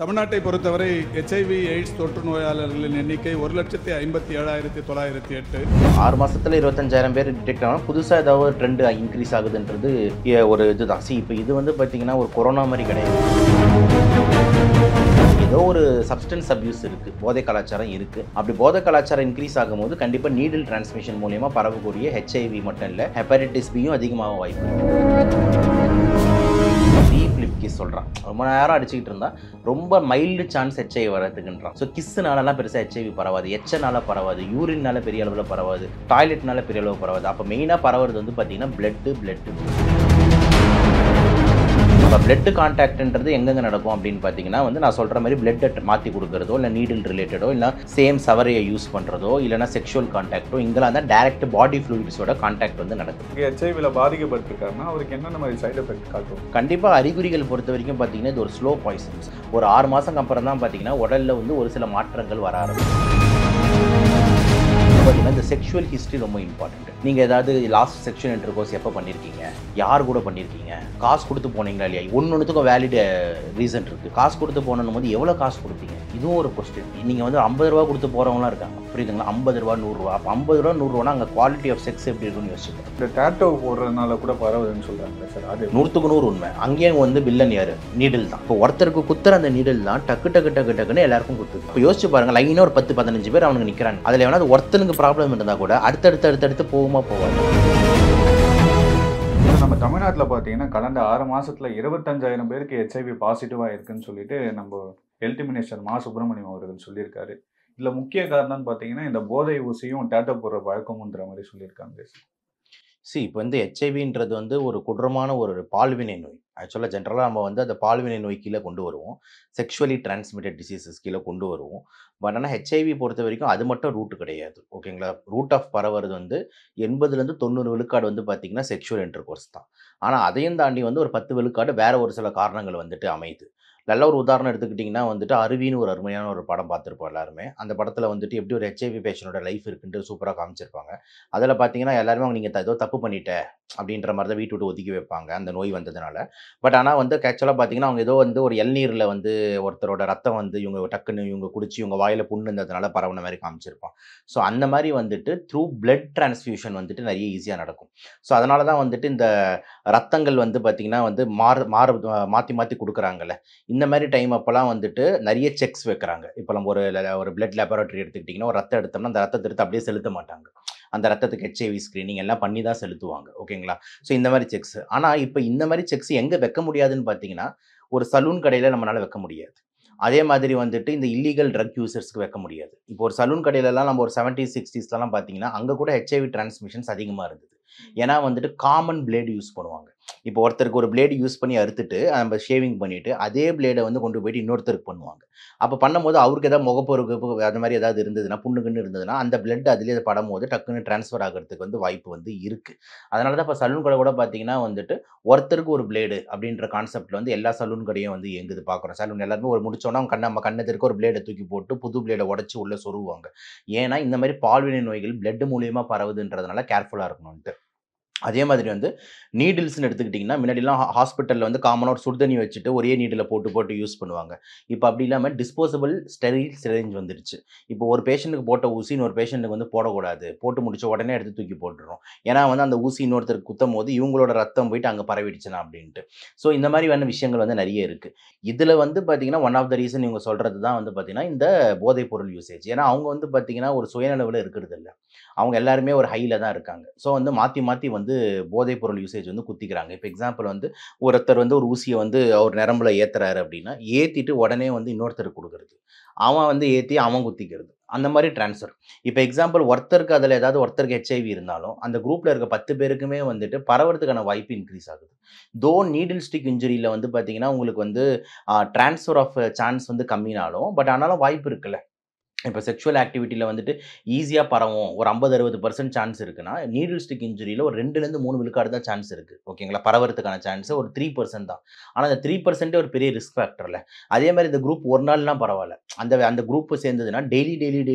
தமிழ்நாட்டை பொறுத்தவரை HIV AIDS தொற்று நோயாளர்களின் எண்ணிக்கை 1,57,908. 6 மாசத்துல 25,000 பேர் டிடெக்ட் ஆகணும். புதுசாக ஏதாவது ட்ரெண்ட் இன்க்ரீஸ் ஆகுதுன்றது ஒரு இதுதான். இப்போ இது வந்து பார்த்தீங்கன்னா ஒரு கொரோனா மாதிரி கிடையாது. ஏதோ ஒரு சப்ஸ்டன்ஸ் அப்யூஸ் இருக்குது, போதை கலாச்சாரம் இருக்குது. அப்படி போதை கலாச்சாரம் இன்க்ரீஸ் ஆகும்போது கண்டிப்பாக நீடில் டிரான்ஸ்மிஷன் மூலியமாக பரவக்கூடிய HIV மட்டும் இல்லை, ஹெப்படைட்டிஸ் பியும் அதிகமாக வாய்ப்பு கிஸ் சொல்கிறான். ரொம்ப நேரம் அடிச்சுக்கிட்டு இருந்தால் ரொம்ப மைல்டு சான்ஸ் HIV வரதுக்குன்றான். ஸோ கிஸ்ஸுனாலலாம் பெருசாக HIV பரவாது, எச்சனால பரவாது, யூரின்னால பெரிய அளவில் பரவாது, டாய்லெட்னால பெரிய அளவு பரவாது. அப்போ மெயினாக பரவுறது வந்து பார்த்தீங்கன்னா பிளட்டு. இப்போ பிளட்டு கான்டாக்ட்ன்றது எங்கெங்கே நடக்கும் அப்படின்னு பார்த்தீங்கன்னா வந்து நான் சொல்கிற மாதிரி பிளட்டை மாற்றி கொடுக்குறதோ இல்லை நீடில் ரிலேட்டடோ இல்லை சேம் சவரையை யூஸ் பண்ணுறதோ இல்லைனா செக்ஷுவல் கான்டாக்டோ இங்கெல்லாம் தான் டைரக்ட் பாடி ஃப்ளூயிட்ஸோட கான்டாக்ட் வந்து நடக்கும். HIV பாதிக்கப்பட்டிருக்காருன்னா அவருக்கு என்னென்ன மாதிரி சைடு எஃபெக்ட் காட்டும்? கண்டிப்பாக அறிகுறிகள் பொறுத்த வரைக்கும் பார்த்தீங்கன்னா இது ஒரு ஸ்லோ பாய்சன்ஸ். ஒரு 6 மாதம் அப்புறம் தான் பார்த்தீங்கன்னா உடலில் வந்து ஒரு சில மாற்றங்கள் வர ஆரம்பிக்கும். பார்த்தீங்கன்னா இந்த செக்ஷுவல் ஹிஸ்ட்ரி ரொம்ப இம்பார்ட்டன்ட். நீங்கள் ஏதாவது லாஸ்ட் செக்ஷுவல் இன்டர்கோர்ஸ் எப்போ பண்ணியிருக்கீங்க, யார் கூட பண்ணியிருக்கீங்க, காசு கொடுத்து போனீங்களா இல்லையா, ஒன்றுத்துக்கும் வேலிட் ரீசன் இருக்குது. காசு கொடுத்து போகணும் போது எவ்வளோ காசு கொடுத்தீங்க, இதுவும் ஒரு கொஸ்டின். நீங்கள் வந்து 50 ரூபா கொடுத்து போகிறவங்களாம் இருக்காங்க, புரியுதுங்களா? 50 ரூபா 100 ரூபா. அப்போ 50 ரூபா 100 ரூபானா அங்கே குவாலிட்டி ஆஃப் செக்ஸ் எப்படி இருக்குன்னு யோசிச்சுக்கோங்க. இந்த டேட்டோ போடுறதுனால கூட பரவுதுன்னு சொல்கிறாங்க சார், அது 100க்கு 100 உண்மை. அங்கேயும் வந்து வில்லன் யார்? நீடில் தான். இப்போ ஒருத்தருக்கு குத்துற அந்த நீடில் தான் டக்குன்னு எல்லாருக்கும் குத்துது. இப்போ யோசிச்சு பாருங்க, லைனாக ஒரு 10-15 பேர் அவனுக்கு நிற்கிறாங்க. அதில் வேணா அது ஒருத்தனுக்கு ப்ராப்ளம் இருந்தால் கூட அடுத்தடுத்து போகுமா போவாங்க. நம்ம தமிழ்நாட்டில் பார்த்தீங்கன்னா கடந்த 6 மாதத்தில் 25,000 பேருக்கு HIV பாசிட்டிவாக இருக்குன்னு சொல்லிட்டு நம்ம ஹெல்த் மினிஸ்டர் மா சுப்பிரமணியம் அவர்கள் சொல்லியிருக்காரு. இதில் முக்கிய காரணம்னு பார்த்தீங்கன்னா இந்த போதை ஊசியும் டேட்டோ போடுற பழக்கம்ன்ற மாதிரி சொல்லியிருக்காங்க. இப்போ வந்து HIVன்றது வந்து ஒரு கொடூரமான ஒரு பால்வினை நோய். ஆக்சுவலாக ஜென்ரலாக நம்ம வந்து அந்த பால்வினை நோய் கீழே கொண்டு வருவோம், செக்ஷுவலி டிரான்ஸ்மிட்டட் டிசீசஸ் கீழே கொண்டு வருவோம். பட் ஆனால் HIV பொறுத்த வரைக்கும் அது மட்டும் ரூட்டு கிடையாது, ஓகேங்களா? ரூட் ஆஃப் பரவுறது வந்து 80-90 விழுக்காடு வந்து பார்த்திங்கன்னா செக்ஷுவல் இன்டர்கோர்ஸ் தான். ஆனால் அதையும் தாண்டி வந்து ஒரு 10 விழுக்காடு வேறு ஒரு சில காரணங்கள் வந்துட்டு அமையுது. நல்ல ஒரு உதாரணம் எடுத்துக்கிட்டிங்கன்னா வந்துட்டு அருவின்னு ஒரு அருமையான ஒரு படம் பார்த்துருப்போம் எல்லாருமே. அந்த படத்தில் வந்துட்டு எப்படி ஒரு HIV பேஷனோட லைஃப் இருக்குன்ட்டு சூப்பராக காமிச்சிருப்பாங்க. அதில் பார்த்தீங்கன்னா எல்லாருமே நீங்கள் ஏதோ தப்பு பண்ணிட்ட அப்படின்ற மாதிரி தான் வீட்டு விட்டு ஒதுக்கி வைப்பாங்க அந்த நோய் வந்ததுனால. பட் ஆனால் வந்து ஆக்சுவலாக பார்த்தீங்கன்னா அவங்க ஏதோ வந்து ஒரு இளநீரில் வந்து ஒருத்தரோட ரத்தம் வந்து இவங்க டக்குன்னு இவங்க குடிச்சு இவங்க வாயில் புண்ணு இருந்ததுனால பரவுன மாதிரி காமிச்சிருப்பான். ஸோ அந்த மாதிரி வந்துட்டு த்ரூ பிளட் டிரான்ஸ்ஃபியூஷன் வந்துட்டு நிறைய ஈஸியாக நடக்கும். ஸோ அதனால தான் வந்துட்டு இந்த ரத்தங்கள் வந்து பார்த்திங்கன்னா வந்து மாற்றி கொடுக்குறாங்கல்ல. இந்த மாதிரி டைம் அப்போலாம் வந்துட்டு நிறைய செக்ஸ் வைக்கிறாங்க. இப்போ நம்ம ஒரு பிளட் லேபரேட்டரி எடுத்துக்கிட்டிங்கன்னா ஒரு ரத்தம் எடுத்தோம்னா அந்த ரத்தத்தை எடுத்து அப்படியே செலுத்த மாட்டாங்க. அந்த ரத்தத்துக்கு HIV ஸ்க்ரீனிங் எல்லாம் பண்ணி தான் செலுத்துவாங்க, ஓகேங்களா? ஸோ இந்த மாதிரி செக்ஸ். ஆனால் இப்போ இந்த மாதிரி செக்ஸ் எங்கே வைக்க முடியாதுன்னு பார்த்தீங்கன்னா ஒரு சலூன் கடையில் நம்மளால் வைக்க முடியாது. அதே மாதிரி வந்துட்டு இந்த இல்லீகல் ட்ரக் யூசர்ஸ்க்கு வைக்க முடியாது. இப்போ ஒரு சலூன் கடையிலலாம் நம்ம ஒரு 70s 60ஸ்லாம் பார்த்தீங்கன்னா அங்கே கூட HIV டிரான்ஸ்மிஷன்ஸ் அதிகமாக இருந்தது. ஏன்னா வந்துட்டு காமன் பிளேடு யூஸ் பண்ணுவாங்க. இப்போ ஒருத்தருக்கு ஒரு பிளேடு யூஸ் பண்ணி அறுத்துட்டு நம்ம ஷேவிங் பண்ணிவிட்டு அதே பிளேடை வந்து கொண்டு போயிட்டு இன்னொருத்தருக்கு பண்ணுவாங்க. அப்போ பண்ணும்போது அவருக்கு ஏதாவது முகப்பொருக்கு அந்த மாதிரி ஏதாவது இருந்ததுன்னா புண்ணுக்குன்னு இருந்ததுன்னா அந்த பிளட் அதிலே படும்போது டக்குன்னு டிரான்ஸ்ஃபர் ஆகிறதுக்கு வந்து வாய்ப்பு வந்து இருக்குது. அதனால தான் இப்போ சலூன் கடை கூட பார்த்தீங்கன்னா வந்துட்டு ஒருத்தருக்கு ஒரு பிளேடு அப்படின்ற கான்செப்டில் வந்து எல்லா சலூன் கடையும் வந்து எங்குது பார்க்குறோம். சலூன் எல்லாருமே ஒரு முடிச்சோன்னா நம்ம கண்ணத்திற்கு ஒரு பிளேடை தூக்கி போட்டு புது பிளேடை உடச்சி உள்ளே சொருவாங்க. ஏன்னா இந்த மாதிரி பால்வினை நோய்கள் பிளட் மூலியமாக பரவுதுன்றதுனால கேர்ஃபுல்லாக இருக்கணும்ன்ட்டு. அதே மாதிரி வந்து நீடில்ஸ்ன்னு எடுத்துக்கிட்டிங்கன்னா முன்னாடிலாம் ஹாஸ்பிட்டலில் வந்து காமனாக ஒரு சுடுதண்ணி வச்சுட்டு ஒரே நீடில் போட்டு யூஸ் பண்ணுவாங்க. இப்போ அப்படி இல்லாமல் டிஸ்போசபிள் ஸ்டெரில் சிரிஞ்ச் வந்துடுச்சு. இப்போ ஒரு பேஷண்ட்டுக்கு போட்ட ஊசி இன்னொரு பேஷண்ட்டுக்கு வந்து போடக்கூடாது, போட்டு முடிச்ச உடனே எடுத்து தூக்கி போட்டுறோம். ஏன்னா வந்து அந்த ஊசி இன்னொருத்தருக்கு குத்தும் போது இவங்களோட ரத்தம் போயிட்டு அங்கே பரவிடுச்சுனா அப்படின்ட்டு. ஸோ இந்த மாதிரியான விஷயங்கள் வந்து நிறைய இருக்குது. இதில் வந்து பார்த்திங்கன்னா ஒன் ஆஃப் த ரீசன் இவங்க சொல்கிறது தான் வந்து பார்த்திங்கன்னா இந்த போதைப் பொருள் யூசேஜ். ஏன்னா அவங்க வந்து பார்த்திங்கன்னா ஒரு சுயநலவில் இருக்கிறது இல்லை, அவங்க எல்லாருமே ஒரு ஹையில் தான் இருக்காங்க. ஸோ வந்து மாற்றி வந்து போதைப் பொருள் யூசேஜ் வந்து குத்திக்கிறாங்க. இப்போ எக்ஸாம்பிள் வந்து ஒருத்தர் வந்து ஒரு ஊசியை வந்து அவர் நரம்புல ஏற்றுறாரு அப்படின்னா ஏற்றிட்டு உடனே வந்து இன்னொருத்தருக்கு கொடுக்குறது, அவன் வந்து ஏற்றி அவன் குத்திக்கிறது, அந்த மாதிரி ட்ரான்ஸ்ஃபர். இப்போ எக்ஸாம்பிள் ஒருத்தருக்கு அதில் ஏதாவது ஒருத்தருக்கு HIV இருந்தாலும் அந்த குரூப்பில் இருக்க 10 பேருக்குமே வந்துட்டு பரவறதுக்கான வாய்ப்பு இன்க்ரீஸ் ஆகுது. தோ நீடில் ஸ்டிக் இன்ஜுரியில் வந்து பார்த்தீங்கன்னா உங்களுக்கு வந்து ட்ரான்ஸ்ஃபர் ஆஃப் சான்ஸ் வந்து கம்மினாலும் பட் ஆனாலும் வாய்ப்பு இருக்குல்ல. இப்போ செக்ஷுவல் ஆக்டிவிட்டியில் வந்துட்டு ஈஸியாக பரவும் ஒரு 50-60% சான்ஸ் இருக்குன்னா, நீடில் ஸ்டிக் இன்ஜுரியில் ஒரு 2லேருந்து 3 விழுக்காடு தான் சான்ஸ் இருக்குது. ஓகேங்களா? பரவறதுக்கான சான்ஸ் ஒரு 3% தான். ஆனால் அந்த 3% ஒரு பெரிய ரிஸ்க் ஃபேக்டர்ல. அதே மாதிரி இந்த குரூப் ஒரு நாள்லாம் பரவாயில்ல. அந்த அந்த குரூப் சேர்ந்ததுன்னா டெய்லி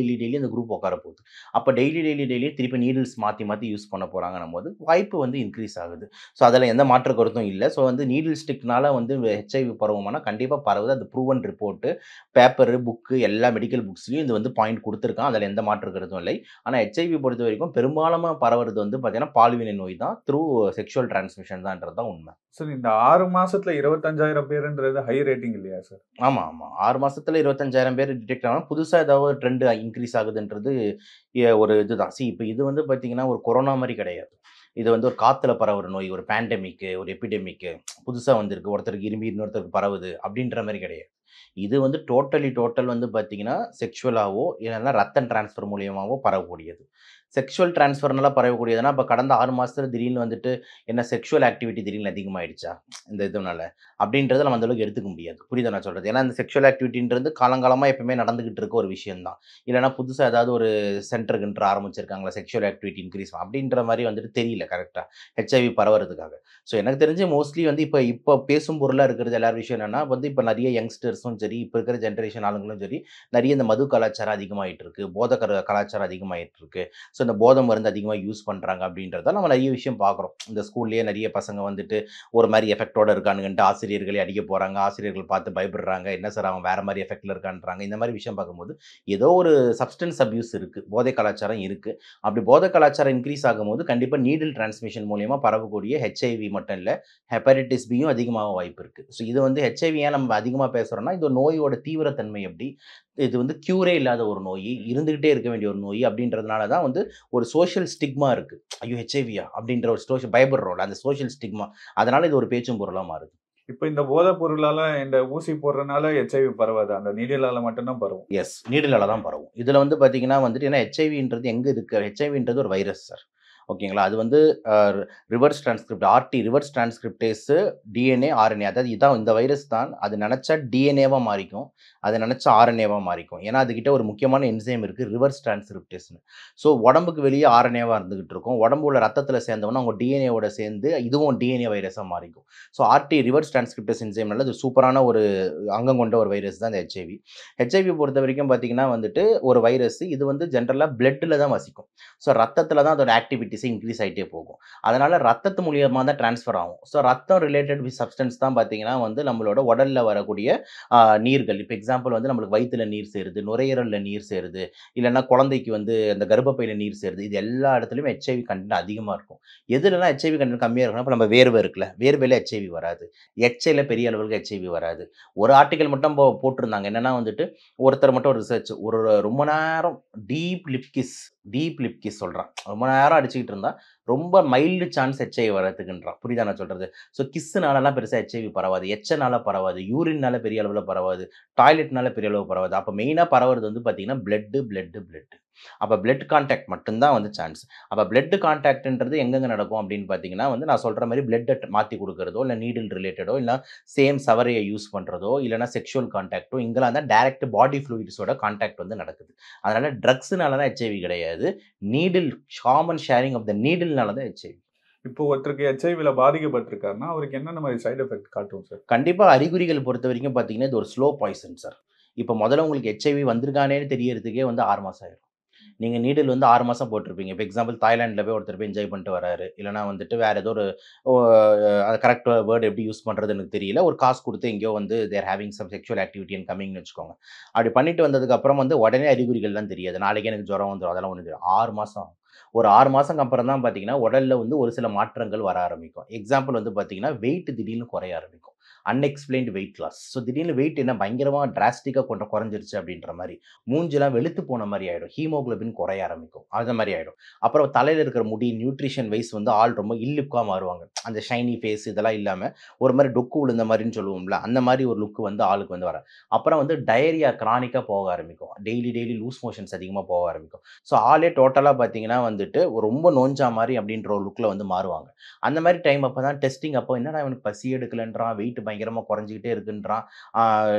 அந்த குரூப் உட்கார போகுது. அப்போ டெய்லி திருப்பி நீடில்ஸ் மாற்றி மாற்றி யூஸ் பண்ண போகிறாங்கன்னும் போது வாய்ப்பு வந்து இன்க்ரீஸ் ஆகுது. ஸோ அதில் எந்த மாற்று கருத்தும் இல்லை. ஸோ வந்து நீடில் ஸ்டிக்னால வந்து ஹெச்ஐவி பரவுமானா கண்டிப்பாக பரவுது. அது ப்ரூவன் ரிப்போர்ட்டு. பேப்பரு, புக்கு எல்லா மெடிக்கல் புக்ஸ்லயும் இது வந்து பாயிண்ட் குடுத்துருக்கான். அதுல எந்த மாற்று கருத்தும் இல்லை. ஆனா ஹெச்ஐவி பொறுத்தவரைக்கும் பெரும்பாலுமா பரவுறது வந்து பார்த்தீங்கன்னா, பால்வினை நோய் தான். த்ரூ செக்சுவல் டிரான்ஸ்மிஷன் தான்ன்றது தான் உண்மை. சார் இந்த 6 மாசத்துல 25,000 பேருன்றது ஹை ரேட்டிங் இல்லையா சார்? ஆமா. 6 மாசத்துல 25,000 பேர் டிடெக்ட் ஆனா, புதுசா ஏதாவது ஒரு ட்ரெண்ட் இன்கிரீஸ் ஆகுதுன்றது ஒரு இதுதான். இப்ப இது வந்து பார்த்தீங்கன்னா, ஒரு கொரோனா மாரி கிடையாது. இது வந்து ஒரு காத்துல பரவுற நோய், ஒரு பேண்டமிக்கு, ஒரு எபிடெமிக்கு புதுசா வந்திருக்கு. ஒருத்தருக்கு இரும்பி இன்னொருத்தருக்கு பரவுது அப்படின்ற மாரி கிடையாது. இது வந்து டோட்டல் வந்து பார்த்தீங்கன்னா, செக்சுவலாவோ இல்லன்னா ரத்த டிரான்ஸ்ஃபர் மூலியமாவோ பரவக்கூடியது. செக்சுவல் டிரான்ஸ்ஃபர்னால பரவக்கூடியதுன்னா, இப்ப கடந்த 6 மாசத்துல திடீர்னு வந்துட்டு என்ன செக்சுவல் ஆக்டிவிட்டி திடீர்னு அதிகமாயிடுச்சா? இந்த இதுனால. அப்படின்றத நம்ம அந்த அளவுக்கு எடுத்துக்க முடியாது. புரியுதா நான் சொல்றது? ஏன்னா, இந்த செக்சுவல் ஆக்டிவிட்டின்றது காலங்காலமா எப்பவுமே நடந்துகிட்டு இருக்க ஒரு விஷயம் தான். இல்லன்னா புதுசா ஏதாவது ஒரு சென்டர் கின்டர் ஆரம்பிச்சிருக்காங்களா? செக்சுவல் ஆக்டிவிட்டி இன்கிரீஸ் அப்படின்ற மாரி வந்துட்டு தெரியல கரெக்ட்டா. ஹெச்ஐவி பரவறதுக்காக. ஸோ எனக்கு தெரிஞ்சு மோஸ்ட்லி வந்து இப்ப பேசும் பொருளா இருக்கிறது எல்லார் விஷயம் என்னன்னா, வந்து இப்ப நெறைய யங்ஸ்டர்ஸும் சரி, இப்ப இருக்கிற ஜெனரேஷன் ஆளுங்களும் சரி, நெறைய இந்த மது கலாச்சாரம் அதிகமாயிட்டு இருக்கு. கலாச்சாரம் அதிகமாயிட்டு இருக்கு. ஸோ இந்த போதை மருந்து அதிகமா யூஸ் பண்றாங்க அப்படின்றத நம்ம நெறைய விஷயம் பார்க்குறோம். இந்த ஸ்கூல்லயே நெறைய பசங்க வந்துட்டு ஒரு மாரி எஃபெக்ட்டோட இருக்கானுங்கன்ட்டு ஆசிரியர்களே அடிக்க போறாங்க. ஆசிரியர்கள் பார்த்து பயப்படுறாங்க. என்ன சார் அவன் வேற மாரி எஃபெக்ட்ல இருக்கான்றாங்க. இந்த மாரி விஷயம் பார்க்கும்போது, ஏதோ ஒரு சப்ஸ்டன்ஸ் அப்யூஸ் இருக்கு. போதை கலாச்சாரம் இருக்கு. அப்படி போதை கலாச்சாரம் இன்கிரீஸ் ஆகும்போது, கண்டிப்பா நீடில் டிரான்ஸ்மிஷன் மூலியமா பரவக்கூடிய ஹெச்ஐவி மட்டும் இல்ல, ஹெப்படைட்டிஸ் பியும் அதிகமாக வாய்ப்பு இருக்கு. ஸோ இது வந்து ஹெச்ஐவி ஏன் நம்ம அதிகமா பேசுறோம்னா, இது நோயோட தீவிரத்தன்மை எப்படி? இது வந்து க்யூரே இல்லாத ஒரு நோய், இருந்துகிட்டே இருக்க வேண்டிய ஒரு நோய் அப்படின்றதுனால தான் வந்து ஒரு சோஷியல் ஸ்டிக்மா இருக்கு. ஐயோ! ஹெச்ஐவியா? அப்படின்ற ஒரு பயப்படுறோம்ல, அந்த சோஷியல் ஸ்டிக்மா. அதனால இது ஒரு பேச்சும் பொருளா மாறுது. இப்ப இந்த போதைப் பொருளால இந்த ஊசி போடுறனால எச்ஐவி பரவாது. அந்த நீடிலால மட்டும் தான் பரவும். நீடிலால தான் பரவும். இதுல வந்து பார்த்தீங்கன்னா வந்துட்டு ஏன்னா ஹெச்ஐவின்றது எங்க இருக்கு? ஹெச்ஐவின்றது ஒரு வைரஸ் சார். ஓகேங்களா? அது வந்து அ reverse transcript reverse transcriptase DNA, RNA அதாவது இதான் இந்த வைரஸ் தான். அது நெனச்சா டிஎன்ஏவா மாறிக்கும். அது நெனச்சா ஆர்என்ஏவா மாறிக்கும். ஏன்னா, அதுகிட்ட ஒரு முக்கியமான என்சைம் இருக்கு. ரிவர்ஸ் டிரான்ஸ்கிரிப்டேஸ்ன்னு. ஸோ உடம்புக்கு வெளிய ஆர்என்ஏவா இருந்துகிட்டு இருக்கும். உடம்பு உள்ள ரத்தத்தில சேர்ந்தவொன்னே அவங்க டிஎன்ஏவோட சேர்ந்து இதுவும் டிஎன்ஏ வைரஸா மாறிக்கும். ஸோ ரிவர்ஸ் டிரான்ஸ்கிரிப்டேஸ் என்சைம்னால அது சூப்பரான ஒரு அங்கம் கொண்ட ஒரு வைரஸ் தான் இந்த ஹெச்ஐவி. ஹெச்ஐவி பொறுத்தவரைக்கும் பார்த்தீங்கன்னா வந்துட்டு, ஒரு வைரஸ் இது வந்து ஜென்ரலா பிளட்ல தான் வசிக்கும். ஸோ ரத்தத்தில தான் அதோட ஆக்டிவிட்டீஸ் இன்கிரீஸ் ஆயிட்டே போகும். அதனால ரத்தத்து மூலியமா தான் டிரான்ஸ்ஃபர் ஆகும். ஸோ ரத்தம் ரிலேட்டட் சப்ஸ்டன்ஸ் தான் பார்த்தீங்கன்னா வந்து நம்மளோட உடல்ல வரக்கூடிய அ நீர்கள். இப்ப எக்ஸாம்பிள் வந்து நம்மளுக்கு வயித்துல நீர் சேருது, நுரையீரல்ல நீர் சேருது, இல்லன்னா குழந்தைக்கு வந்து அந்த கர்ப்பப்பையில நீர் சேருது. இது எல்லா இடத்துலயும் ஹெச்ஐவி கன்டென்ட் அதிகமா இருக்கும். எதுலலாம் ஹெச்ஐவி கன்டென்ட் கம்மியா இருக்குன்னா, இப்ப நம்ம வேர்வை இருக்குல்ல, வேர்வையில ஹெச்ஐவி வராது. எச்சையில பெரிய அளவுக்கு ஹெச்ஐவி வராது. ஒரு ஆர்டிக்கிள் மட்டும் போட்டிருந்தாங்க. என்னன்னா வந்துட்டு, ஒருத்தர் மட்டும் ஒரு ரிசர்ச் ஒரு ரொம்ப நேரம் டீப் லிப் கிஸ் சொல்றான். ரொம்ப நேரம் அடிச்சுக்கிட்டு இருந்தா, ரொம்ப மைல்டு சான்ஸ் ஹெச்ஐவி வரதுக்குன்றான். புரியுதா நான் சொல்றது? ஸோ கிஸ்ஸுனாலலாம் பெருசா ஹெச்ஐவி பரவாது. எச்சனால பரவாது. யூரின்னால பெரிய அளவுல பரவாது. டாய்லெட்னால பெரிய அளவு பரவாது. அப்ப மெயினா பரவுறது வந்து பார்த்தீங்கன்னா, பிளட். அப்ப பிளட் கான்டாக்ட் மட்டும் தான் வந்து சான்ஸ். அப்ப பிளட் கான்டாக்ட்ன்றது எங்கெங்க நடக்கும் அப்படின்னு பார்த்தீங்கன்னா வந்து, நான் சொல்ற மாரி பிளட்ட மாத்தி குடுக்குறதோ, இல்ல நீடில் ரிலேட்டடோ, இல்ல சேம் சவரைய யூஸ் பண்றதோ, இல்லன்னா செக்சுவல் கான்டாக்ட்டோ இங்கலாம் தான் டைரக்ட் பாடி ஃப்ளூயிட்ஸோட கான்டாக்ட் வந்து நடக்குது. அதனால ட்ரக்ஸ்னால தான் ஹெச்ஐவி கிடையாது. Needle common sharing of the நீடில்னால தான் ஹெச்ஐவி. இப்போ ஒருத்தருக்கு எச்ஐவில பாதிக்கப்பட்டிருக்காருன்னா, அவருக்கு என்னென்ன மாரி சைட் எஃபெக்ட் காட்டும் சார்? கண்டிப்பா அறிகுறிகள் பொறுத்தவரைக்கும் பார்த்தீங்கன்னா, இது ஒரு ஸ்லோ பாய்சன் சார். இப்ப முதல்ல உங்களுக்கு ஹெச்ஐவி வந்திருக்கானேன்னு தெரியறதுக்கே வந்து 6 மாசம் ஆயிரும். நீங்க நீடில் வந்து 6 மாசம் போட்டிருப்பீங்க. இப்ப எக்ஸாம்பிள் தாய்லாந்துல போய் ஒருத்தர் போய் என்ஜாய் பண்ணிட்டு வராரு. இல்லன்னா வந்துட்டு வேற ஏதோ ஒரு ஓ அது கரெக்ட் வேர்ட் எப்படி யூஸ் பண்றதுன்னு எனக்கு தெரியல. ஒரு காசு குடுத்து எங்கேயோ வந்து they are having some sexual activity and கம்மிங்ன்னு வச்சுக்கோங்க. அப்படி பண்ணிட்டு வந்ததுக்கு அப்புறம் வந்து உடனே அறிகுறிகள்லாம் தெரியாது. நாளைக்கே எனக்கு ஜுரம் வந்துரும். அதெல்லாம் ஒண்ணும் தெரியாது. 6 மாசம் ஆகும். ஒரு 6 மாசம் அப்புறம் தான் பார்த்தீங்கன்னா, உடல்ல வந்து ஒரு சில மாற்றங்கள் வர ஆரம்பிக்கும். எக்ஸாம்பிள் வந்து பார்த்தீங்கன்னா, வெயிட் திடீர்னு குறைய ஆரம்பிக்கும். Unexplained weight loss. ஸோ திடீர்னு வெயிட் என்ன பயங்கரமா டிராஸ்டிக்கா குறைஞ்சிருச்சு அப்படின்ற மாரி. மூஞ்சிலாம் வெளுத்து போன மாரி ஆயிடும். ஹீமோகுளோபின் குறைய ஆரம்பிக்கும். அந்த மாரி ஆயிடும். அப்புறம் தலையில இருக்கிற முடி நியூட்ரிஷன் வைஸ் வந்து ஆள் ரொம்ப இல்லுக்கா மாறுவாங்க. அந்த ஷைனி ஃபேஸ் இதெல்லாம் இல்லாம, ஒரு மாரி டொக்கு விழுந்த மாரின்னு சொல்லுவோம்ல, அந்த மாரி ஒரு லுக் வந்து ஆளுக்கு வந்து அப்புறம் வந்து டயரியா கிரானிக்கா போக ஆரம்பிக்கும். டெய்லி லூஸ் மோஷன்ஸ் அதிகமா போக ஆரம்பிக்கும். ஸோ ஆளே டோட்டலா பார்த்தீங்கன்னா வந்துட்டு, ரொம்ப நோஞ்சா மாரி அப்படின்ற ஒரு லுக்ல வந்து மாறுவாங்க. அந்த மாரி டைம் அப்ப தான் டெஸ்டிங் அப்போ என்னடா இவனுக்கு பசி எடுக்கலன்றான், வெயிட் பயங்கரமாக குறைஞ்சிக்கிட்டே இருக்குன்றான்,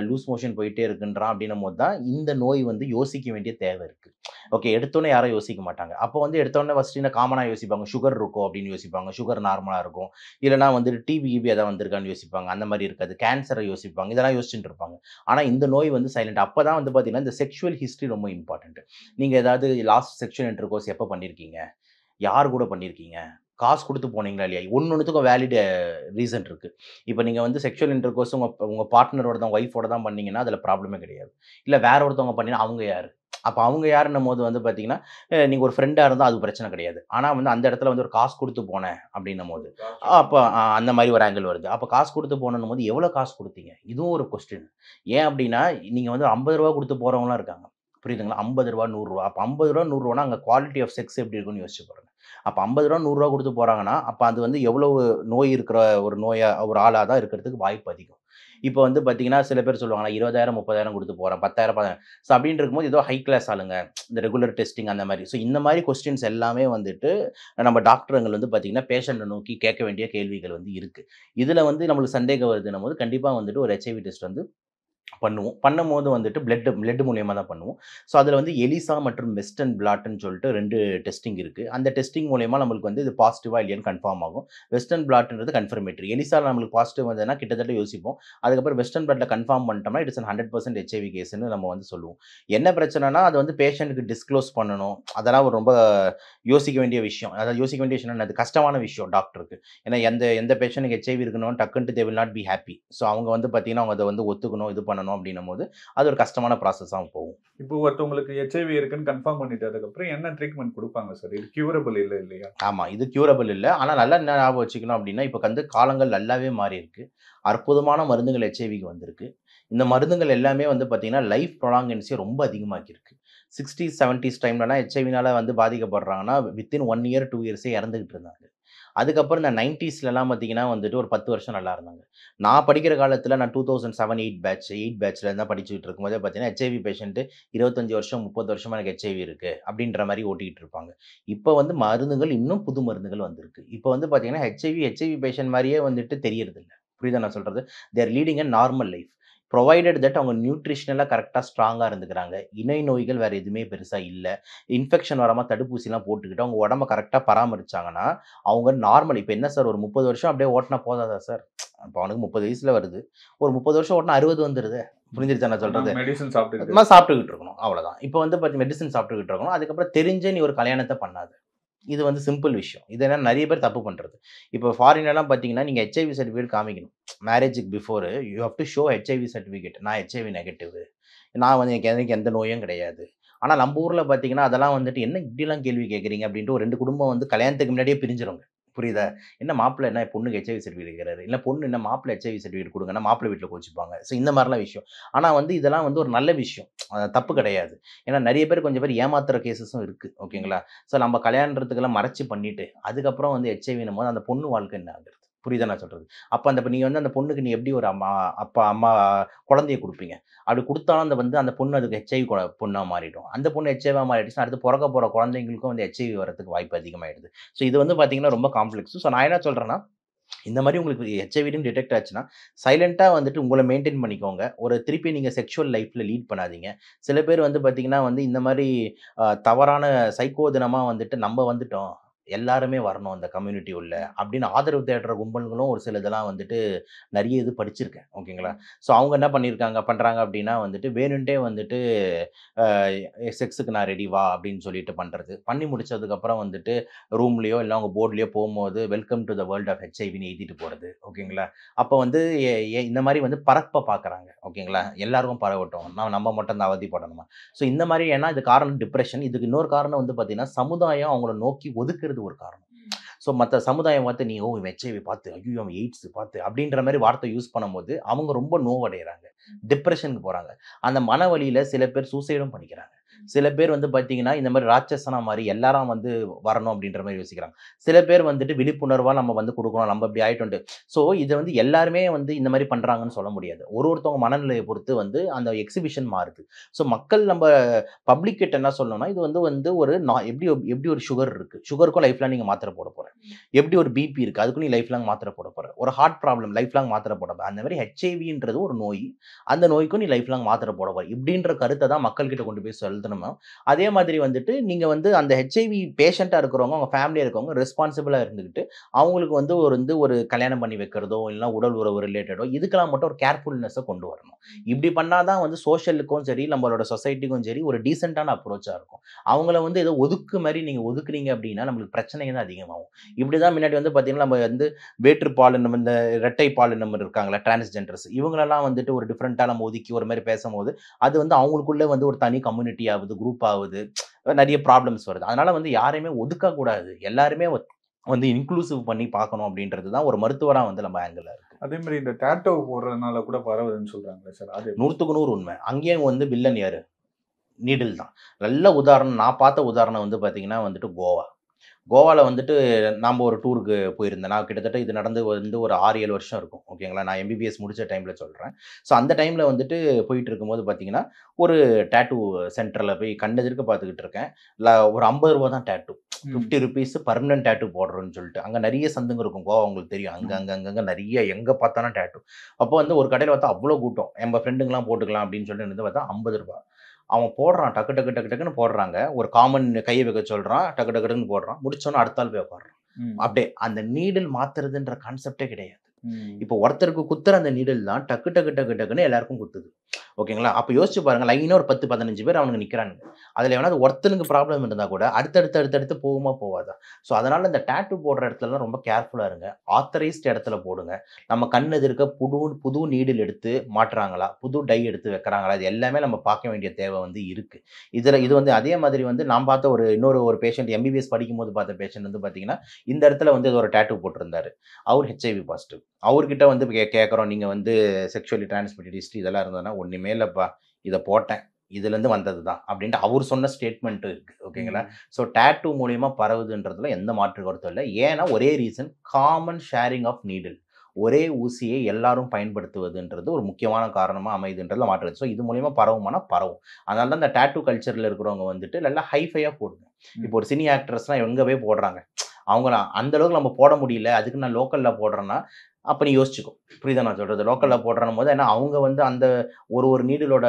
லூஸ் மோஷன் போயிட்டே இருக்குன்றான். அப்படின்னும் போது தான் இந்த நோய் வந்து யோசிக்க வேண்டிய தேவை இருக்குது. ஓகே, எடுத்தோன்னே யாரும் யோசிக்க மாட்டாங்க. அப்போ வந்து எடுத்தோன்னே ஃபஸ்ட்டு என்ன காமனாக யோசிப்பாங்க, சுகர் இருக்கும் அப்படின்னு யோசிப்பாங்க, சுகர் நார்மலாக இருக்கும். இல்லைனா வந்துட்டு டிபி கிபி எதாவது வந்திருக்கான்னு யோசிப்பாங்க, அந்த மாதிரி இருக்காது. கேன்சரை யோசிப்பாங்க, இதெல்லாம் யோசிச்சுட்டு இருப்பாங்க. ஆனால் இந்த நோய் வந்து சைலண்ட். அப்போ தான் வந்து பார்த்தீங்கன்னா இந்த செக்ஷுவல் ஹிஸ்ட்ரி ரொம்ப இம்பார்ட்டன்ட். நீங்கள் ஏதாவது லாஸ்ட் செக்ஷுவல் இன்டர்கோர்ஸ் எப்போ பண்ணியிருக்கீங்க, யார் கூட பண்ணியிருக்கீங்க, காசு கொடுத்து போனீங்களா இல்லையா, ஒன்னொன்றுத்துக்கும் வேலிட் ரீசன் இருக்குது. இப்போ நீங்கள் வந்து செக்ஷுவல் இன்டர்கோர்ஸ் உங்கள் பார்ட்னரோட தான், ஒய்ஃபோட தான் பண்ணீங்கன்னா அதில் ப்ராப்ளமே கிடையாது. இல்லை வேற ஒருத்தவங்க பண்ணினா அவங்க யார், அப்போ அவங்க யாருன்னும் போது வந்து பார்த்தீங்கன்னா நீங்கள் ஒரு ஃப்ரெண்டாக இருந்தால் அது பிரச்சனை கிடையாது. ஆனால் வந்து அந்த இடத்துல வந்து ஒரு காசு கொடுத்து போனேன் அப்படின்னும் போது அப்போ அந்த மாதிரி ஒரு ஆங்கிள் வருது. அப்போ காசு கொடுத்து போனோம் போது எவ்வளோ காசு கொடுத்தீங்க, இதுவும் ஒரு கொஸ்டின். ஏன் அப்படின்னா நீங்கள் வந்து 50 ரூபா கொடுத்து போகிறவங்களாம் இருக்காங்க, புரியுதுங்களா? 50 ரூபா 100 ரூபா. அப்போ 50 ரூபா 100 ரூபானா அங்கே குவாலிட்டி ஆஃப் செக்ஸ் எப்படி இருக்குன்னு யோசிச்சு பாருங்க. அப்போ 50 ரூபா 100 ரூபா கொடுத்து போகிறாங்கன்னா அப்போ அது வந்து எவ்வளவு நோய் இருக்கிற ஒரு ஆளாக தான் இருக்கிறதுக்கு வாய்ப்பு அதிகம். இப்போ வந்து பார்த்தீங்கன்னா சில பேர் சொல்லுவாங்க 20,000 30,000 கொடுத்து போகிறேன், 10,000 10,000. ஸோ அப்படின்னு இருக்கும்போது ஏதோ ஹை கிளாஸ் ஆளுங்க, இந்த ரெகுலர் டெஸ்டிங் அந்த மாதிரி. ஸோ இந்த மாதிரி கொஸ்டின்ஸ் எல்லாமே வந்துட்டு நம்ம டாக்டருங்கள் வந்து பார்த்தீங்கன்னா பேஷண்ட்டை நோக்கி கேட்க வேண்டிய கேள்விகள் வந்து இருக்குது. இதில் வந்து நம்மளுக்கு சந்தேகம் வருதுன்னும் போது கண்டிப்பாக வந்துட்டு ஒரு ஹெச்ஐவி டெஸ்ட் வந்து பண்ணுவோம். பண்ணும்போது வந்துட்டு பிளட் மூலியமா தான் பண்ணுவோம். ஸோ அதில வந்து எலிசா மற்றும் வெஸ்டர்ன் பிளாட்ன்னு சொல்லிட்டு 2 டெஸ்டிங் இருக்கு. அந்த டெஸ்டிங் மூலியமா நம்மளுக்கு வந்து இது பாசிட்டிவா இல்லையான்னு கன்ஃபார்ம் ஆகும். Western பிளாட்ன்றது confirmatory. எலிசால நம்மளுக்கு பாசிட்டிவ் வந்ததுன்னா கிட்டத்தட்ட யோசிப்போம். அதுக்கப்புறம் வெஸ்டர்ன் பிளாட்ல கன்ஃபார்ம் பண்ணிட்டோம்னா இட் இஸ் 100% ஹெச்ஐவி கேஸ்ன்னு நம்ம வந்து சொல்லுவோம். என்ன பிரச்சனைனா அது வந்து பேஷண்ட்டுக்கு டிஸ்க்ளோஸ் பண்ணணும். அதெல்லாம் ஒரு ரொம்ப யோசிக்க வேண்டிய விஷயம். அதாவது யோசிக்க வேண்டிய விஷயம் அது கஷ்டமான விஷயம் டாக்டருக்கு. ஏன்னா எந்த பேஷண்ட்டுக்கு ஹெச்ஐவி இருக்கணும் டக்குன்ட்டு they will not be happy. So அவங்க வந்து பார்த்தீங்கன்னா அவங்க அதை வந்து ஒத்துக்கணும், இது பண்ணணும் அப்படின்னும் போது அது ஒரு கஷ்டமான ப்ராசஸாக போகும். இப்போ ஒருத்தவங்களுக்கு ஹெச்ஐவி இருக்குன்னு கன்ஃபார்ம் பண்ணிட்டதுக்கு அப்புறம் என்ன ட்ரீட்மெண்ட் கொடுப்பாங்க சார்? இது கியூரபிள் இல்லை இல்லையா? ஆமாம், இது கியூரபிள் இல்லை. ஆனால் நல்லா என்ன ஞாபகம் வச்சுக்கணும் அப்படின்னா இப்போ வந்து காலங்கள் நல்லாவே மாறி இருக்கு. அற்புதமான மருந்துகள் ஹெச்ஐவிக்கு வந்திருக்கு. இந்த மருந்துகள் எல்லாமே வந்து பார்த்தீங்கன்னா லைஃப் ப்ரொலாங்கன்ஸியை ரொம்ப அதிகமாக்கியிருக்கு. 60s 70s டைம்லலாம் ஹெச்ஐவினால வந்து பாதிக்கப்படுறாங்கன்னா வித்தின் 1 இயர் 2 இயர்ஸே இறந்துகிட்டு இருந்தாங்க. அதுக்கப்புறம் இந்த 90ஸ்லலாம் பார்த்தீங்கன்னா வந்துட்டு ஒரு 10 வருஷம் நல்லா இருந்தாங்க. நான் படிக்கிற காலத்தில் நான் 2007 8 பேட்ச்ல தான் படிச்சுட்டு இருக்கும்போதே பார்த்தீங்கன்னா ஹெச்ஐவி பேஷண்ட்டு 25 வருஷம் 30 வருஷமா எனக்கு ஹெச்ஐவி இருக்கு அப்படின்ற மாதிரி ஓட்டிகிட்டு இருப்பாங்க. இப்போ வந்து மருந்துகள் இன்னும் புது மருந்துகள் வந்திருக்கு. இப்போ வந்து பார்த்தீங்கன்னா ஹெச்ஐவி பேஷண்ட் மாதிரியே வந்துட்டு தெரியறதில்ல. புரியுதா நான் சொல்றது? They are leading a normal life. Provided that அவங்க நியூட்ரிஷனலாக கரெக்டாக ஸ்ட்ராங்காக இருந்துக்கிறாங்க. இணை நோய்கள் வேறு எதுவுமே பெருசாக இல்லை. இன்ஃபெக்ஷன் வராமல் தடுப்பூசிலாம் போட்டுக்கிட்டு அவங்க உடம்ப கரெக்டாக பராமரிச்சாங்கன்னா அவங்க நார்மல். இப்போ என்ன சார் ஒரு 30 வருஷம் அப்படியே ஓட்டினா போதாதா சார்? இப்போ அவனுக்கு 30 வயசுல வருது, ஒரு 30 வருஷம் ஓட்டினா 60 வந்துடுது. புரிஞ்சிருச்சா நான் சொல்றது? மெடிசன் சாப்பிட்டு சாப்பிட்டுக்கிட்டு இருக்கணும், அவ்வளோதான். இப்போ வந்து பார்த்து மெடிசன் சாப்பிட்டுக்கிட்டு இருக்கணும். அதுக்கப்புறம் தெரிஞ்சே நீ ஒரு கல்யாணத்தை பண்ணாது. இது வந்து சிம்பிள் விஷயம். இது என்ன நிறைய பேர் தப்பு பண்ணுறது. இப்போ ஃபாரின்லாம் பார்த்தீங்கன்னா நீங்கள் ஹெச்ஐவி சர்டிஃபிகேட் காமிக்கணும். மேரேஜுக்கு before you have to show HIV certificate. நான் ஹெச்ஐவி நெகட்டிவ், நான் வந்து எனக்கு எந்த நோயும் கிடையாது. ஆனால் நம்ம ஊரில் பார்த்தீங்கன்னா அதெல்லாம் வந்துட்டு என்ன இப்படிலாம் கேள்வி கேட்குறீங்க அப்படின்ட்டு ஒரு 2 குடும்பம் வந்து கல்யாணத்துக்கு முன்னாடியே பிரிஞ்சிருங்க. புரியுதா? என்ன மாப்பிள்ளை என்ன பொண்ணுக்கு ஹெச்ஐவி சர்டிஃபிகேட் கேட்குறாரு, இல்லை பொண்ணு என்ன மாப்பிள்ளை ஹெச்ஐவி சர்டிஃபிகேட் கொடுங்கன்னா மாப்பிள்ளை வீட்டில் கோச்சிப்பாங்க. ஸோ இந்த மாதிரிலாம் விஷயம். ஆனால் வந்து இதெல்லாம் வந்து ஒரு நல்ல விஷயம், தப்பு கிடையாது. ஏன்னா நிறைய பேர் கொஞ்சம் பேர் ஏமாத்துற கேசஸும் இருக்குது. ஓகேங்களா? ஸோ நம்ம கல்யாணத்துக்கெல்லாம் மறைச்சி பண்ணிவிட்டு அதுக்கப்புறம் வந்து ஹெச்ஐவினும் போது அந்த பொண்ணு வாழ்க்கை என்ன ஆகுறது? புரியுதா நான் சொல்கிறது? அப்போ அந்த நீங்கள் வந்து அந்த பொண்ணுக்கு நீ எப்படி ஒரு அம்மா குழந்தைய கொடுப்பீங்க? அப்படி கொடுத்தாலும் அந்த பொண்ணு அதுக்கு ஹெச்ஐவி பொண்ணாக மாறிடும். அந்த பொண்ணு ஹெச்ஐவியாக மாறிடுச்சுன்னா அடுத்து பிறக்க போகிற குழந்தைங்களுக்கும் வந்து ஹெச்ஐவி வரதுக்கு வாய்ப்பு அதிகமாகிடுது. ஸோ இது வந்து பார்த்தீங்கன்னா ரொம்ப காம்ப்ளெக்ஸ். ஸோ நான் என்ன சொல்கிறேன்னா இந்த மாதிரி உங்களுக்கு ஹெச்ஐவியும் டிடெக்ட் ஆச்சுன்னா சைலண்ட்டாக வந்துட்டு உங்களை மெயின்டைன் பண்ணிக்கோங்க. ஒரு திருப்பி நீங்கள் செக்ஷுவல் லைஃப்பில் லீட் பண்ணாதீங்க. சில பேர் வந்து பார்த்தீங்கன்னா வந்து இந்த மாதிரி தவறான சைக்கோதினமாக வந்துட்டு நம்ம வந்துட்டோம், எல்லாருமே வரணும் அந்த கம்யூனிட்டி உள்ள அப்படின்னு ஆதரவு தேடுற கும்பல்களும் ஒரு சில இதெல்லாம் வந்துட்டு நிறைய இது படிச்சிருக்கேன். ஓகேங்களா? ஸோ அவங்க என்ன பண்ணுறாங்க அப்படின்னா வந்துட்டு வேணுன்ட்டே வந்துட்டு செக்ஸுக்கு நான் ரெடி வா அப்படின்னு சொல்லிட்டு பண்ணுறது. பண்ணி முடிச்சதுக்கப்புறம் வந்துட்டு ரூம்லேயோ இல்லை அவங்க போர்ட்லேயோ போகும்போது welcome to the world of ஹெச்ஐவின்னு எழுதிட்டு போகிறது. ஓகேங்களா? அப்போ வந்து இந்த மாதிரி வந்து பரப்ப பார்க்குறாங்க. ஓகேங்களா? எல்லாருக்கும் பரவட்டும், நம்ம மட்டும் தான் அவதிப்படணுமா? ஸோ இந்த மாதிரி ஏன்னா இது காரணம் டிப்ரெஷன். இதுக்கு இன்னொரு காரணம் வந்து பார்த்தீங்கன்னா சமுதாயம் அவங்கள நோக்கி ஒதுக்குறது ஒரு காரணம். ஸோ மற்ற சமுதாயம் பார்த்து நீ ஹெச்ஐவி பார்த்து, ஐயோ அவன் எய்ட்ஸ் பார்த்து அப்படின்ற மாதிரி வார்த்தை யூஸ் பண்ணும்போது அவங்க ரொம்ப நோவடைகிறாங்க, டிப்ரெஷனுக்கு போகிறாங்க. அந்த மன வலியில் சில பேர் சூசைடும் பண்ணிக்கிறாங்க. சில பேர் வந்து பார்த்தீங்கன்னா, இந்த மாரி ராட்சசனா மாரி எல்லாரும் வந்து வரணும் அப்படின்ற மாரி யோசிக்கிறாங்க. சில பேர் வந்துட்டு விழிப்புணர்வா நம்ம வந்து குடுக்கணும். நம்ம இப்படி ஆயிட்டோன்ட்டு. ஸோ இத வந்து எல்லாருமே வந்து இந்த மாரி பண்றாங்கன்னு சொல்ல முடியாது. ஒருத்தவங்க மனநிலைய பொறுத்து வந்து அந்த எக்ஸிபிஷன் மாறுது. ஸோ மக்கள் நம்ப பப்ளிக் கிட்ட என்ன சொல்லணும்னா, இது வந்து வந்து ஒரு எப்படி எப்படி ஒரு சுகர் இருக்கு. சுகருக்கும் லைஃப் லாங் நீங்க மாத்திரை போட போற. எப்படி ஒரு பிபி இருக்கு. அதுக்கும் நீ லைஃப் லாங் மாத்திரை போட போற. ஒரு ஹார்ட் ப்ராப்ளம் லைஃப் லாங் மாத்திரை போட போற. அந்த மாரி ஹெச்ஐவின்றது ஒரு நோய். அந்த நோய்க்கும் நீ லைஃப் லாங் மாத்திரை போட போற. இப்படின்ற கருத்த தான் மக்கள் கிட்ட கொண்டு போய் செலுத்தணுமா. அதே மாதிரி வந்துட்டு நீங்க வந்து அந்த ஹெச்ஐவி பேஷண்ட்டா இருக்கிறவங்க, அவங்க ஃபேமிலியா இருக்கவங்க ரெஸ்பான்சிபிளா இருந்துகிட்டு, அவங்களுக்கு வந்து ஒரு கல்யாணம் பண்ணி வைக்கிறதோ, இல்லன்னா உடல் உறவு ரிலேட்டடோ இதுக்கெல்லாம் மட்டும் ஒரு கேர்ஃபுல்னெஸ்ஸ கொண்டு வரணும். இப்படி பண்ணா தான் வந்து சோஷியலுக்கும் சரி, நம்மளோட சொசைட்டிக்கும் சரி ஒரு டீசென்ட்டான அப்ரோச்சா இருக்கும். அவங்கள வந்து ஏதோ ஒதுக்கு மாரி நீங்க ஒதுக்குனீங்க அப்படின்னா, நம்மளுக்கு பிரச்சனைங்க தான் அதிகமாகும். இப்படிதான் முன்னாடி வந்து பார்த்தீங்கன்னா, நம்ம வந்து வேற்று பாலினம் இந்த இரட்டை பாலினம் இருக்காங்கல்ல, டிரான்ஸ்ஜெண்டர்ஸ் இவங்களெல்லாம் வந்துட்டு ஒரு டிஃபரெண்ட்டா நம்ம ஒதுக்கி ஒரு மாரி பேசம்போது, அது வந்து அவங்களுக்குள்ள வந்து ஒரு தனி கம்யூனிட்டி ஆவுது, குரூப் ஆவுது. நெறைய ப்ராப்ளம்ஸ் வருது. அதனால வந்து யாரையுமே ஒதுக்கக்கூடாது. எல்லாருமே வந்து இன்க்ளூசிவ் பண்ணி பார்க்கணும் அப்படின்றது தான் ஒரு மருத்துவரா வந்து நம்ம ஆங்கிள்ல இருக்கு. அதே மாரி இந்த டாட்டூ போடுறதுனால கூட பரவுதுன்னு சொல்றாங்களே சார். அது எப்படி? 100க்கு 100 உண்மை. அங்கேயும் வந்து வில்லன் யாரு? நீடில் தான். நல்ல உதாரணம் நான் பார்த்த உதாரணம் வந்து பார்த்தீங்கன்னா வந்துட்டு கோவா. கோவால வந்துட்டு நாம ஒரு டூருக்கு போயிருந்தேன். நான் கிட்டத்தட்ட இது நடந்து வந்து ஒரு 6, 7 வருஷம் இருக்கும். ஓகேங்களா? நான் எம்பிபிஎஸ் முடிச்ச டைம்ல சொல்றேன். ஸோ அந்த டைம்ல வந்துட்டு போயிட்டு இருக்கும்போது பார்த்தீங்கன்னா, ஒரு டாட்டூ சென்டர்ல போய் கண்ணெதிர்க்க பார்த்துக்கிட்டு இருக்கேன். ஒரு ரூ. 50 தான் டாட்டூ. ம். ₹50 பெர்மனன்ட் டாட்டூ போடுறோம்ன்னு சொல்லிட்டு. அங்க நெறைய சந்துங்க இருக்கும். கோவா உங்களுக்கு தெரியும். ஆமா. அங்கங்க நெறைய எங்க பார்த்தாலும் டாட்டூ. அப்போ வந்து ஒரு கடையில பார்த்தா அவ்ளோ கூட்டம். நம்ம ஃப்ரெண்டுங்கலாம் போட்டுக்கலாம் அப்படின்னு சொல்லிட்டு இருந்து பார்த்தா ₹50. அவன் போடுறான். டக்கு டக்கு டக்கு டக்குன்னு போடுறாங்க. ஒரு காமன் கைய வைக்க சொல்றான். டக்கு டக்கு டக்குன்னு போடுறான். முடிச்சோனே அடுத்த ஆள் போய் உட்கார்றான். ம். அப்படியே அந்த நீடில் மாத்துறதுன்ற கான்செப்ட்டே கிடையாது. ம். இப்போ ஒருத்தருக்கு குத்துற அந்த நீடில் தான் டக்கு டக்கு டக்கு டக்குன்னு எல்லாருக்கும் குத்துது. ஓகேங்களா? அப்ப யோசிச்சு பாருங்க. லைனா ஒரு 10, 15 பேர் அவனுங்க நிக்கிறானுங்க. அதுல எவனாவது ஒருத்தனுக்கு ப்ராப்ளம் இருந்தா கூட அடுத்தடுத்து போகுமா? போவாதா? ஸோ அதனால இந்த டாட்டூ போடுற இடத்துலலாம் ரொம்ப கேர்ஃபுல்லா இருங்க. ஆத்தரைஸ்ட் இடத்துல போடுங்க. நம்ம கண் எதிர்க்க புது புது நீடில் எடுத்து மாட்றாங்களா? புது டை எடுத்து வைக்கிறாங்களா? இது எல்லாமே நம்ம பார்க்க வேண்டிய தேவை வந்து இருக்கு. இது வந்து அதே மாதிரி வந்து நான் பார்த்த இன்னொரு பேஷண்ட் எம்பிபிஎஸ் படிக்கும்போது பார்த்த பேஷண்ட் வந்து பார்த்தீங்கன்னா, இந்த இடத்துல வந்து ஏதோ ஒரு டாட்டூ போட்டிருந்தாரு. அவர் ஹெச்ஐவி பாசிட்டிவ். அவர்கிட்ட வந்து கேட்குறோம். நீங்க வந்து செக்சுவலி டிரான்ஸ்மிட்டட் ஹிஸ்டரி இதெல்லாம் இருந்ததுன்னா, "ஒண்ணுமே இல்லப்பா. இத போட்டேன். இதுலேருந்து வந்தது தான்." அப்படின்ட்டு அவர் சொன்ன ஸ்டேட்மெண்ட் இருக்கு. ஓகேங்களா? ம். ஸோ டாட்டூ மூலியமா பரவுதுன்றதுல எந்த மாற்று கருத்தும் இல்ல. ஏன்னா ஒரே reason common sharing of needle. ஒரே ஊசியை எல்லாரும் பயன்படுத்துவதுன்றது ஒரு முக்கியமான காரணமா அமையுதுன்றதுல மாற்று கருத்து. ஸோ இது மூலியமா பரவுமானா பரவும். அதனால தான் இந்த டாட்டூ கல்ச்சர்ல இருக்கிறவங்க வந்துட்டு நல்லா ஹைஃபையா போடுங்க. ம். இப்போ ஒரு சினி ஆக்ட்ரஸ்லாம் எங்க போய் போடுறாங்க. அவங்கலாம் அந்த அளவுக்கு நம்ம போட முடியல. அதுக்கு நான் லோக்கல்ல போடுறேன்னா, அப்ப நீ யோசிச்சுக்கோ. புரியுதா நான் சொல்றது? லோக்கல்ல ம். போடுறன்னும்போது ஏன்னா அவங்க வந்து அந்த ஒரு நீடிலோட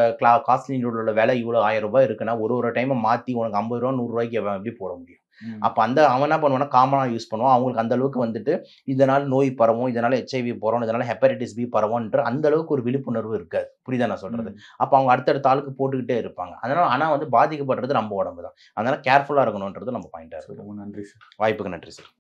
காஸ்ட்லி நீடிலோட விலை இவ்வளோ ரூ. 1000 இருக்குன்னா, ஒரு டைம் மாத்தி உனக்கு ரூ. 50 ரூ. 100 அவன் எப்படி போட முடியும்? ம். அப்ப அவன் என்ன பண்ணுவான்னா, காமனா யூஸ் பண்ணுவான். அவங்களுக்கு அந்த அளவுக்கு வந்துட்டு இதனால நோய் பரவும், இதனால ஹெச்ஐவி பரவும், இதனால ஹெப்படைட்டிஸ் பி பரவும்ன்ற அந்த அளவுக்கு ஒரு விழிப்புணர்வு இருக்காது. புரியுதா நான் சொல்றது? ம். அப்ப அவங்க அடுத்தடுத்த ஆளுக்கு போட்டுக்கிட்டே இருப்பாங்க. ஆனா வந்து பாதிக்கப்படுறது நம்ம உடம்பு தான். அதனால கேர்ஃபுல்லா இருக்கணும்ன்றது நம்ம பாயிண்ட்டா சரி, இருக்கு. ரொம்ப நன்றி சார். வாய்ப்புக்கு நன்றி சார்.